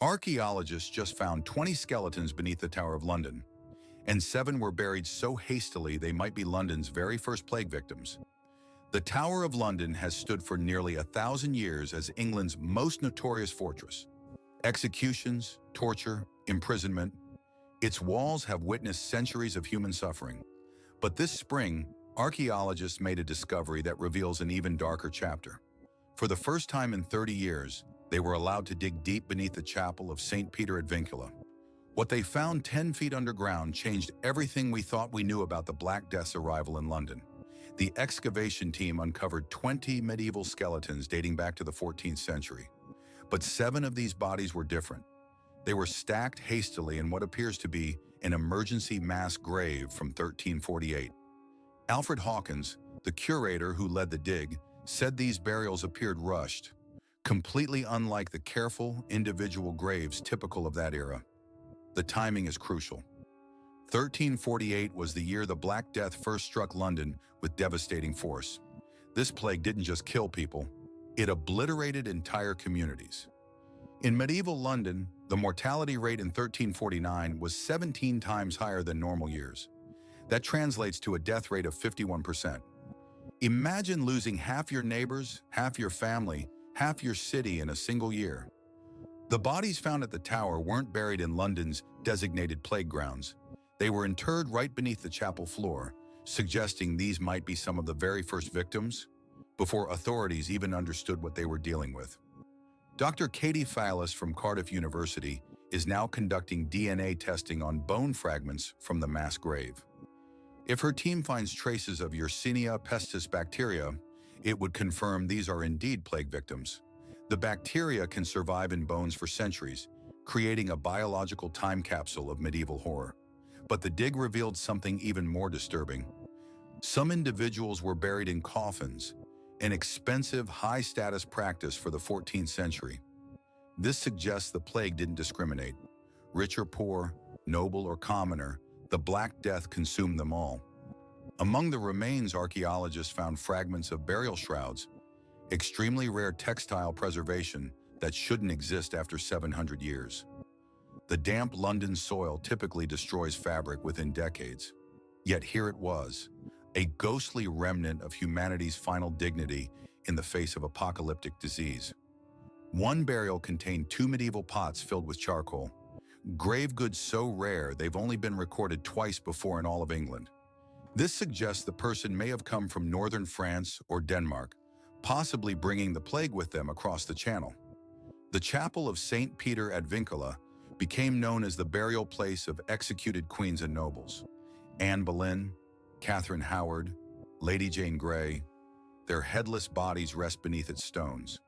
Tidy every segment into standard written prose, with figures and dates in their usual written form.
Archaeologists just found 20 skeletons beneath the Tower of London, and 7 were buried so hastily they might be London's very first plague victims. The Tower of London has stood for nearly 1,000 years as England's most notorious fortress. Executions, torture, imprisonment. Its walls have witnessed centuries of human suffering. But this spring, archaeologists made a discovery that reveals an even darker chapter. For the first time in 30 years, they were allowed to dig deep beneath the chapel of St. Peter at Vincula. What they found 10 feet underground changed everything we thought we knew about the Black Death's arrival in London. The excavation team uncovered 20 medieval skeletons dating back to the 14th century. But 7 of these bodies were different. They were stacked hastily in what appears to be an emergency mass grave from 1348. Alfred Hawkins, the curator who led the dig, said these burials appeared rushed, completely unlike the careful, individual graves typical of that era. The timing is crucial. 1348 was the year the Black Death first struck London with devastating force. This plague didn't just kill people, it obliterated entire communities. In medieval London, the mortality rate in 1349 was 17 times higher than normal years. That translates to a death rate of 51%. Imagine losing half your neighbors, half your family, half your city in a single year. The bodies found at the tower weren't buried in London's designated plague grounds. They were interred right beneath the chapel floor, suggesting these might be some of the very first victims, before authorities even understood what they were dealing with. Dr. Katie Fallis from Cardiff University is now conducting DNA testing on bone fragments from the mass grave. If her team finds traces of Yersinia pestis bacteria, it would confirm these are indeed plague victims. The bacteria can survive in bones for centuries, creating a biological time capsule of medieval horror. But the dig revealed something even more disturbing. Some individuals were buried in coffins, an expensive, high-status practice for the 14th century. This suggests the plague didn't discriminate. Rich or poor, noble or commoner, the Black Death consumed them all. Among the remains, archaeologists found fragments of burial shrouds, extremely rare textile preservation that shouldn't exist after 700 years. The damp London soil typically destroys fabric within decades. Yet here it was, a ghostly remnant of humanity's final dignity in the face of apocalyptic disease. One burial contained 2 medieval pots filled with charcoal, grave goods so rare they've only been recorded twice before in all of England. This suggests the person may have come from northern France or Denmark, possibly bringing the plague with them across the channel. The chapel of St. Peter at Vincula became known as the burial place of executed queens and nobles. Anne Boleyn, Catherine Howard, Lady Jane Grey, their headless bodies rest beneath its stones.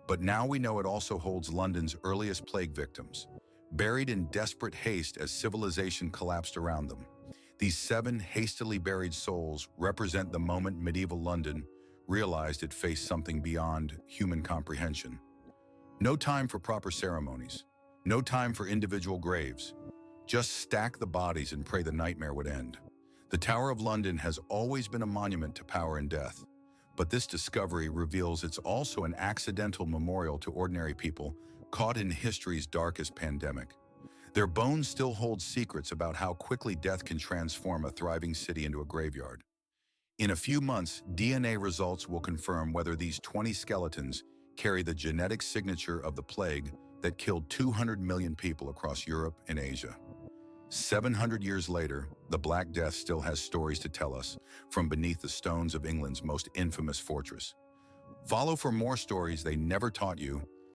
But now we know it also holds London's earliest plague victims, buried in desperate haste as civilization collapsed around them. These 7 hastily buried souls represent the moment medieval London realized it faced something beyond human comprehension. No time for proper ceremonies, no time for individual graves. Just stack the bodies and pray the nightmare would end. The Tower of London has always been a monument to power and death, but this discovery reveals it's also an accidental memorial to ordinary people caught in history's darkest pandemic. Their bones still hold secrets about how quickly death can transform a thriving city into a graveyard. In a few months, DNA results will confirm whether these 20 skeletons carry the genetic signature of the plague that killed 200 million people across Europe and Asia. 700 years later, the Black Death still has stories to tell us from beneath the stones of England's most infamous fortress. Follow for more stories they never taught you